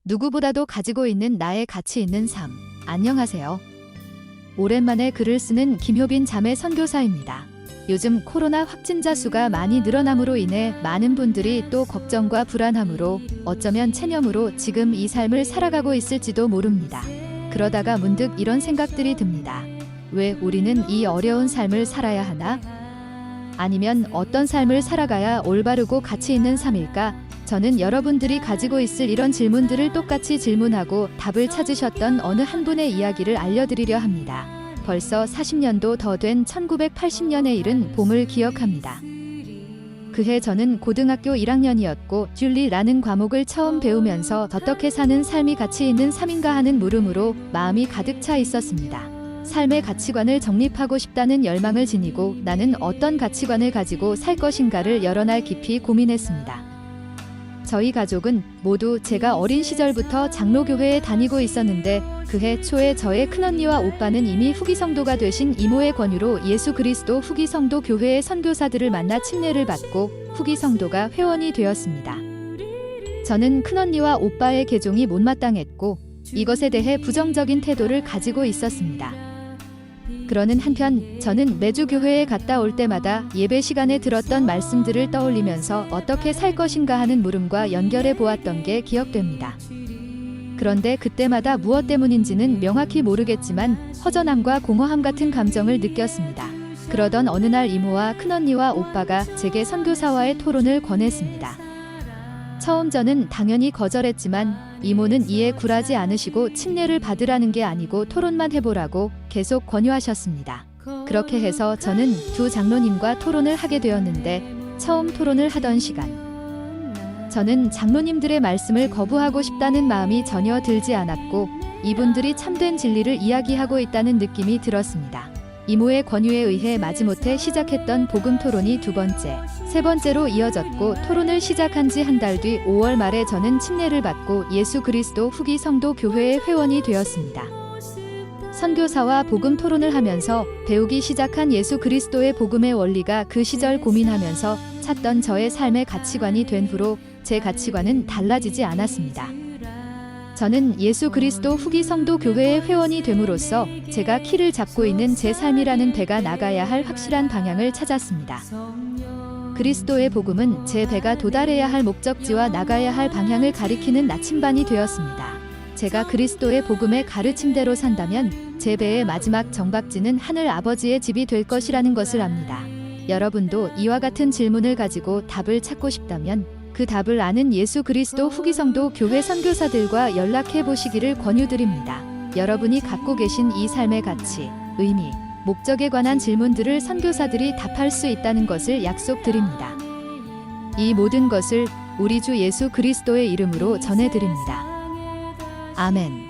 누구보다도 가지고 있는 나의 가치 있는 삶. 안녕하세요. 오랜만에 글을 쓰는 김효빈 자매 선교사입니다. 요즘 코로나 확진자 수가 많이 늘어남으로 인해 많은 분들이 또 걱정과 불안함으로 어쩌면 체념으로 지금 이 삶을 살아가고 있을지도 모릅니다. 그러다가 문득 이런 생각들이 듭니다. 왜 우리는 이 어려운 삶을 살아야 하나? 아니면 어떤 삶을 살아가야 올바르고 가치 있는 삶일까? 저는 여러분들이 가지고 있을 이런 질문들을 똑같이 질문하고 답을 찾으셨던 어느 한 분의 이야기를 알려드리려 합니다. 벌써 40년도 더 된 1980년의 일은 봄을 기억합니다. 그해 저는 고등학교 1학년이었고 듀리라는 과목을 처음 배우면서 어떻게 사는 삶이 가치 있는 삶인가 하는 물음으로 마음이 가득 차 있었습니다. 삶의 가치관을 정립하고 싶다는 열망을 지니고 나는 어떤 가치관을 가지고 살 것인가를 여러 날 깊이 고민했습니다. 저희 가족은 모두 제가 어린 시절부터 장로교회에 다니고 있었는데 그해 초에 저의 큰언니와 오빠는 이미 후기 성도가 되신 이모의 권유로 예수 그리스도 후기 성도 교회의 선교사들을 만나 침례를 받고 후기 성도가 회원이 되었습니다. 저는 큰언니와 오빠의 개종이 못마땅했고 이것에 대해 부정적인 태도를 가지고 있었습니다. 그러는 한편 저는 매주 교회에 갔다 올 때마다 예배 시간에 들었던 말씀들을 떠올리면서 어떻게 살 것인가 하는 물음과 연결해 보았던 게 기억됩니다. 그런데 그때마다 무엇 때문인지는 명확히 모르겠지만 허전함과 공허함 같은 감정을 느꼈습니다. 그러던 어느 날 이모와 큰언니와 오빠가 제게 선교사와의 토론을 권했습니다. 처음 저는 당연히 거절했지만 이모는 이에 굴하지 않으시고 침례를 받으라는 게 아니고 토론만 해보라고 계속 권유하셨습니다. 그렇게 해서 저는 두 장로님과 토론을 하게 되었는데 처음 토론을 하던 시간 저는 장로님들의 말씀을 거부하고 싶다는 마음이 전혀 들지 않았고 이분들이 참된 진리를 이야기하고 있다는 느낌이 들었습니다. 이모의 권유에 의해 마지못해 시작했던 복음 토론이 두 번째, 세 번째로 이어졌고 토론을 시작한 지 한 달 뒤 5월 말에 저는 침례를 받고 예수 그리스도 후기 성도 교회의 회원이 되었습니다. 선교사와 복음 토론을 하면서 배우기 시작한 예수 그리스도의 복음의 원리가 그 시절 고민하면서 찾던 저의 삶의 가치관이 된 후로 제 가치관은 달라지지 않았습니다. 저는 예수 그리스도 후기 성도 교회의 회원이 됨으로써 제가 키를 잡고 있는 제 삶이라는 배가 나가야 할 확실한 방향을 찾았습니다. 그리스도의 복음은 제 배가 도달해야 할 목적지와 나가야 할 방향을 가리키는 나침반이 되었습니다. 제가 그리스도의 복음의 가르침대로 산다면 제 배의 마지막 정박지는 하늘 아버지의 집이 될 것이라는 것을 압니다. 여러분도 이와 같은 질문을 가지고 답을 찾고 싶다면 그 답을 아는 예수 그리스도 후기 성도 교회 선교사들과 연락해 보시기를 권유드립니다. 여러분이 갖고 계신 이 삶의 가치, 의미, 목적에 관한 질문들을 선교사들이 답할 수 있다는 것을 약속드립니다. 이 모든 것을 우리 주 예수 그리스도의 이름으로 전해드립니다. 아멘.